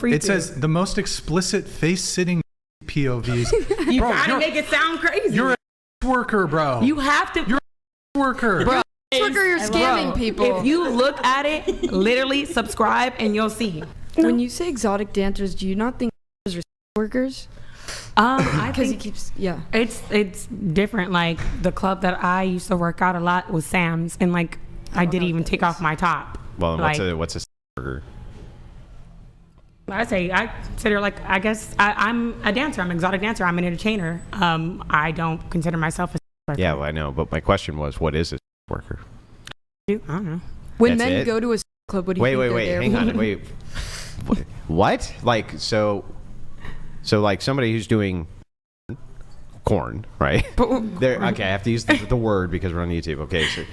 It says the most explicit face-sitting POVs. You gotta make it sound crazy. You're a worker, bro. You have to. You're a worker. Bro, you're scamming people. If you look at it, literally subscribe and you'll see. When you say exotic dancers, do you not think those are workers? I Because he think keeps, yeah. it's different. Like the club that I used to work out a lot was Sam's, and like I didn't even take off my top. Well, like, what's a burger? I consider, like, I guess I'm a dancer. I'm an exotic dancer. I'm an entertainer. I don't consider myself a worker. Yeah, well, I know, but my question was, what is a worker? I don't know. When That's men it? go to a club, what do you think Wait, they're hang there on, wait. What? Like, so like somebody who's doing corn, right? Okay, I have to use the word because we're on YouTube. Okay, so,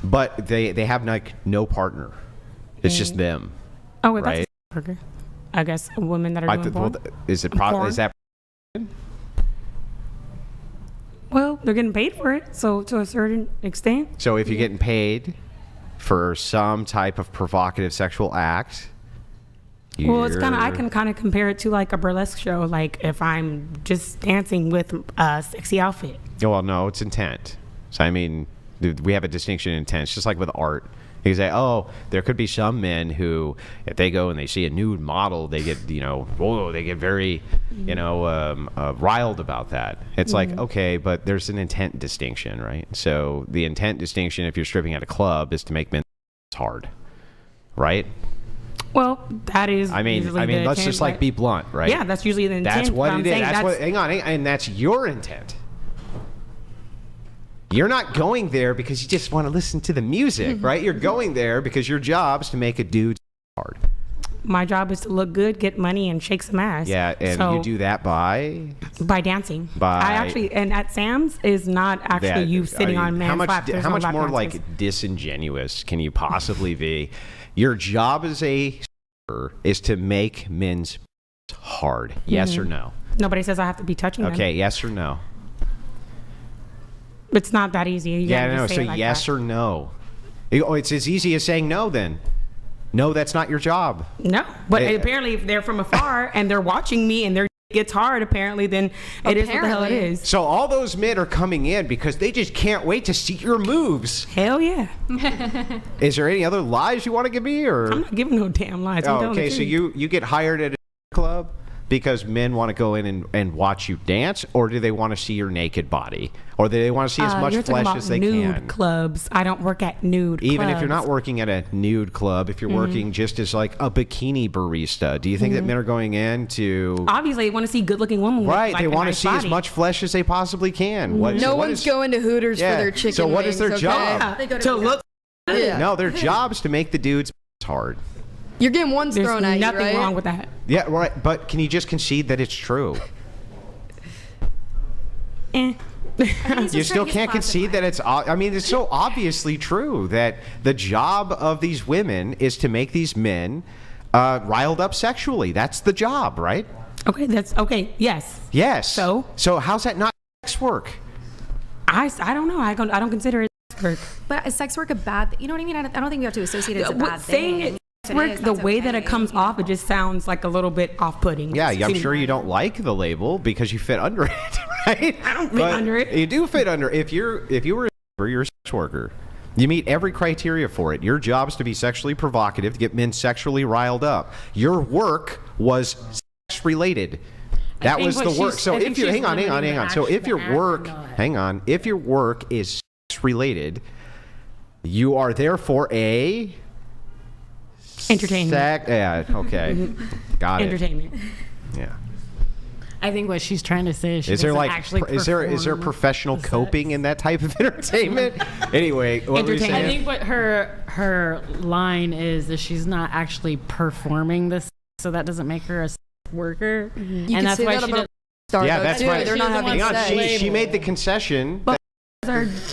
but they have like no partner. It's just them. Oh, wait, right? that's a worker. I guess women that are doing porn. Is that Well, they're getting paid for it, so to a certain extent. so? If you're getting paid for some type of provocative sexual act, Well, it's kind of, I can kind of compare it to like a burlesque show. Like if I'm just dancing with a sexy outfit. Well, no, it's intent. So I mean, we have a distinction in intent. It's just like with art. You can say, oh, there could be some men who, if they go and they see a nude model, they get, they get very, riled about that. It's like, okay, but there's an intent distinction, right? So the intent distinction, if you're stripping at a club, is to make men hard, right? Well, that is. I mean, usually let's just like be blunt, right? Yeah, that's usually the intent. That's what but it is. Hang on, and that's your intent. You're not going there because you just want to listen to the music, right? You're going there because your job is to make a dude hard. My job is to look good, get money, and shake some ass. Yeah, and you do that by dancing. By and at Sam's is not actually you sitting on man's lap. How much more like disingenuous can you possibly be? Your job as a is to make men's hard. Yes or no? Nobody says I have to be touching them. Okay, yes or no? It's not that easy. You Yeah, no. say So it like yes that. or no? Oh, it's as easy as saying no. Then, no, that's not your job. No, but apparently, if they're from afar and they're watching me and their gets hard, apparently, then it is what the hell it is. So all those men are coming in because they just can't wait to see your moves. Hell yeah. Is there any other lies you want to give me, or? I'm not giving no damn lies. I'm telling okay, the so truth. you get hired at a club because men want to go in and watch you dance, or do they want to see your naked body, or do they want to see as much you're talking flesh about as they nude can? clubs. I don't work at nude clubs. Even if you're not working at a nude club, if you're working just as like a bikini barista, do you think that men are going in to obviously they want to see good-looking women? right? With, like, they a want nice to see body. as much flesh as they possibly can. No one's going to Hooters for their chicken So what is their wings, job? okay? They go to look. Yeah. No, their job's to make the dudes hard. You're getting ones There's thrown at you, nothing right? wrong with that. Yeah, right. But can you just concede that it's true? You still can't concede that it's. I mean, it's so obviously true that the job of these women is to make these men riled up sexually. That's the job, right? Okay, that's okay. Yes. Yes. So how's that not sex work? I don't know. I don't consider it work. But is sex work a bad thing? You know what I mean? I don't think we have to associate it as a bad Saying thing. it work, the way that it comes off, it just sounds like a little bit off-putting. Yeah, I'm sure you don't like the label because you fit under it, right? I don't fit under it. You do fit under. If you were a sex worker, you meet every criteria for it. Your job is to be sexually provocative, to get men sexually riled up. Your work was sex related. That was the work. So if you hang on. So if your work, if your work is sex related, you are therefore a entertainment. Yeah. Okay. Got it. Entertainment. Yeah. I think what she's trying to say is she Is there doesn't like actually is there professional coping in that type of entertainment? Anyway, what were you I saying? think what her line is she's not actually performing this, so that doesn't make her a worker, You and can that's say why that she about Starbucks Yeah, that's too. why They're not having Hang on, sex. she made the concession. But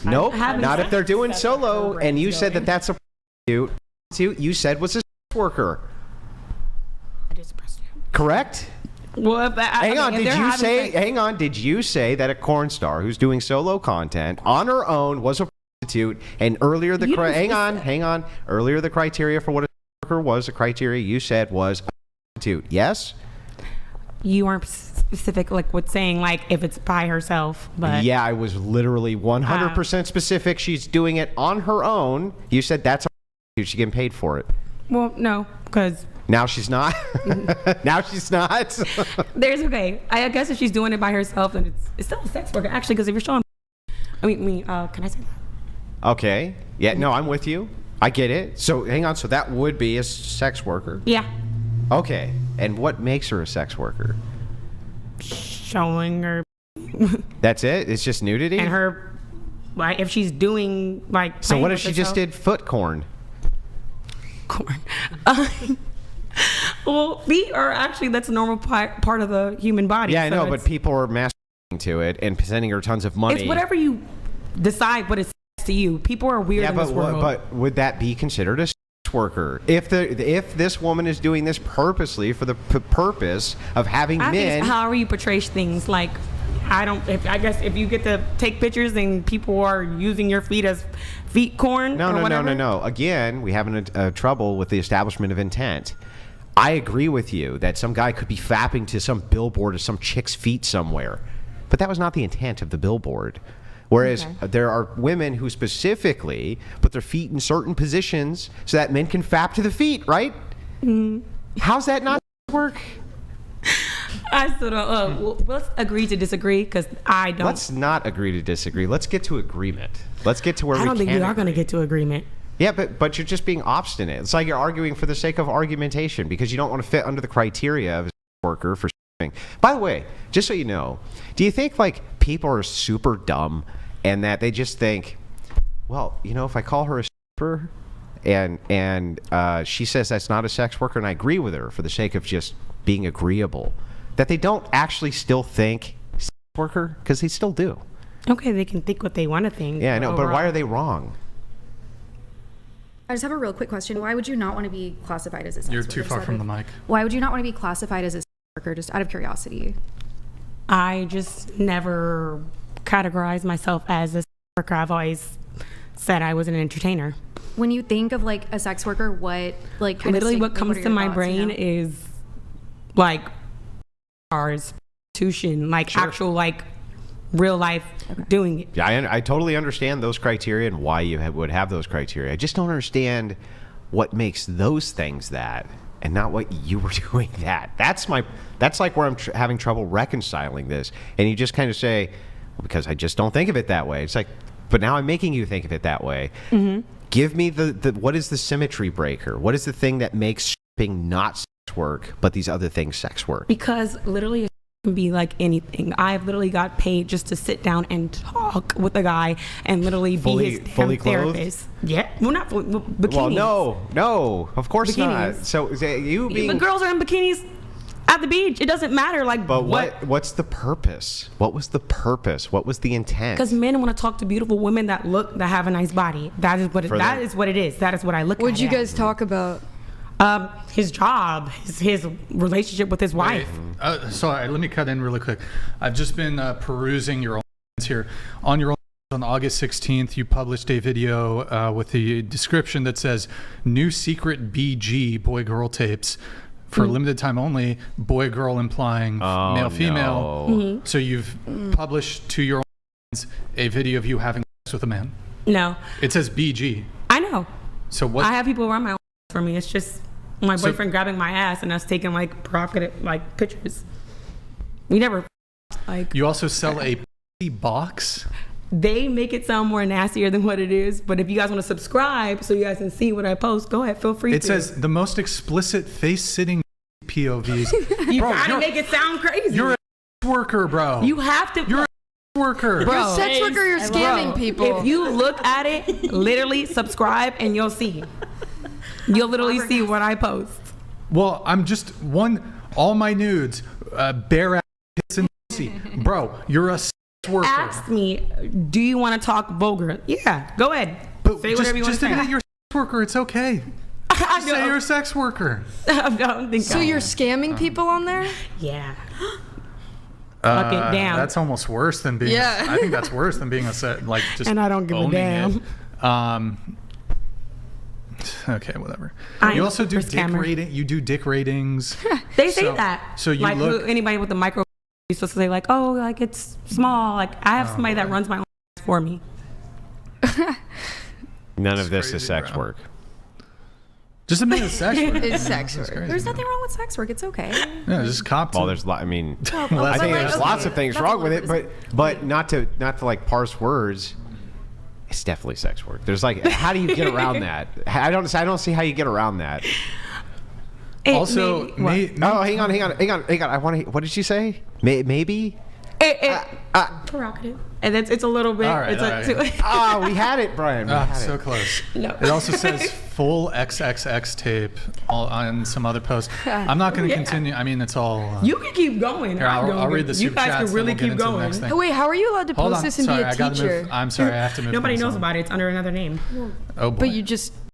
Nope, having not if sex. they're doing solo. And you said that that's a prostitute. You said was a sex worker. I just pressed you. Correct? Well, Hang on, did you say that a corn star who's doing solo content on her own was a prostitute, and earlier the earlier the criteria for what a sex worker was, the criteria you said was prostitute. Yes. You aren't specific, like with saying like if it's by herself, but Yeah, I was literally 100% specific. She's doing it on her own. You said that's a prostitute. She's getting paid for it. well, no, because Now she's not. Now she's not. there's okay. I guess if she's doing it by herself, then it's still a sex worker. Actually, because if you're showing, can I say that? Okay. Yeah. No, I'm with you. I get it. So hang on. So that would be a sex worker. Yeah, Okay. And what makes her a sex worker? showing her That's it? It's just nudity? and her, like if she's doing like. So playing what if with she just herself- did foot corn? corn? Well, feet are actually that's a normal part of the human body. Yeah, I so know, but it's- people are masturbating to it and sending her tons of money. It's whatever you decide what it's to you. People are weird Yeah, in this world. but would that be considered a sex worker? If this woman is doing this purposely for the purpose of having I think men. it's however you portray things. Like, I guess if you get to take pictures and people are using your feet as feet corn or whatever. No. Again, we have trouble with the establishment of intent. I agree with you that some guy could be fapping to some billboard of some chick's feet somewhere, but that was not the intent of the billboard. Whereas there are women who specifically put their feet in certain positions so that men can fap to the feet, right? How's that not work? I still don't. Well, let's agree to disagree because I don't. Let's not agree to disagree. Let's get to agreement. Let's get to where I don't think can we are going to agree. get to agreement. Yeah, but you're just being obstinate. It's like you're arguing for the sake of argumentation because you don't want to fit under the criteria of a worker for something. By the way, just so you know, do you think like people are super dumb and that they just think, well, if I call her a stripper and she says that's not a sex worker and I agree with her for the sake of just being agreeable, that they don't actually still think sex worker? Because they still do. Okay, they can think what they want to think. Yeah, I know, but overall- why are they wrong? I just have a real quick question. Why would you not want to be classified as a sex You're worker? too far from the mic. Why would you not want to be classified as a sex worker, just out of curiosity? I just never categorized myself as a sex worker. I've always said I was an entertainer. When you think of like a sex worker, what like kind Literally of what comes are to your my thoughts, brain is like prostitution, like Sure. actual like real life doing it. Yeah, I totally understand those criteria and why you would have those criteria. I just don't understand what makes those things that and not what you were doing that. That's like where I'm having trouble reconciling this. And you just kind of say, well, because I just don't think of it that way. It's like, but now I'm making you think of it that way. Mm-hmm. Give me the what is the symmetry breaker? What is the thing that makes stripping not sex work, but these other things sex work? Because literally it can be like anything. I've literally got paid just to sit down and talk with a guy and literally be his fully damn clothed? therapist. Yeah, well not fully, bikinis. Well, no, of course not. Bikinis. So you being But girls are in bikinis at the beach. It doesn't matter. Like, But what's the purpose? What was the purpose? What was the intent? Because men want to talk to beautiful women that have a nice body. That is what For that them. is what it is. That is what I look at. What'd you it guys as. talk about? His job, his relationship with his wife. Sorry, let me cut in really quick. I've just been perusing your OnlyFans here. On your OnlyFans on August 16th, you published a video with the description that says "New Secret BG Boy-Girl Tapes." For limited time only, boy girl implying male female. no. So you've published to your OnlyFans a video of you having sex with a man. No, It says BG. I know. So what? I have people run my own for me. It's just my So- boyfriend grabbing my ass and us taking like provocative like pictures. We never like. You also sell a box. They make it sound more nastier than what it is. But if you guys want to subscribe so you guys can see what I post, go ahead. Feel free. It to. says the most explicit face-sitting POVs. you Bro, gotta you're- make it sound crazy. You're a worker, bro. You have to. You're a worker. You're a sex worker, you're scamming Bro, people. If you look at it, literally subscribe and you'll see. You'll literally see what I post. Well, I'm just all my nudes, bare ass tits and pussy. Bro, you're a sex worker. Ask me, do you want to talk vulgar? Yeah, go ahead. But Say whatever you want just to say. admit you're a sex worker. It's okay. I Just say you're a sex worker. don't think So you're scamming people on there? Yeah. Fucking damn. That's almost worse than being. Yeah. I think that's worse than being a set like just. And I don't give a owning damn. it. Okay, whatever. I'm You also do a dick scammer. rating. You do dick ratings. They say So- that. so you like look- anybody with the micro, you're supposed to say like, oh, like it's small. Like I have somebody that boy. runs my own for me. None of this crazy, is sex bro. work. Just admit it's sex work. It's sex That's work. crazy, There's man. nothing wrong with sex work. It's okay. Yeah, just cop to Well, it. there's I mean, Well, I think like, there's okay, lots of things that's wrong a with little it, but not to like parse words. It's definitely sex work. There's like, how do you get around that? I don't see how you get around that. Also, what? Oh, hang on. I want to. What did she say? Maybe. Prerogative. And it's a little bit. All right, it's all right. Ah, we had it, Brian. We had So it. close. No. It also says full XXX tape on some other post. I'm not going to continue. I mean, it's all. You can keep going. Here, I'll read the You super guys chats. can then really we'll get keep into the going. next thing. Oh, wait, how are you allowed to Hold post on. this and Sorry, be a I gotta teacher? move. I'm sorry, I have to move. Nobody things knows on. about it. It's under another name. Oh boy. But you just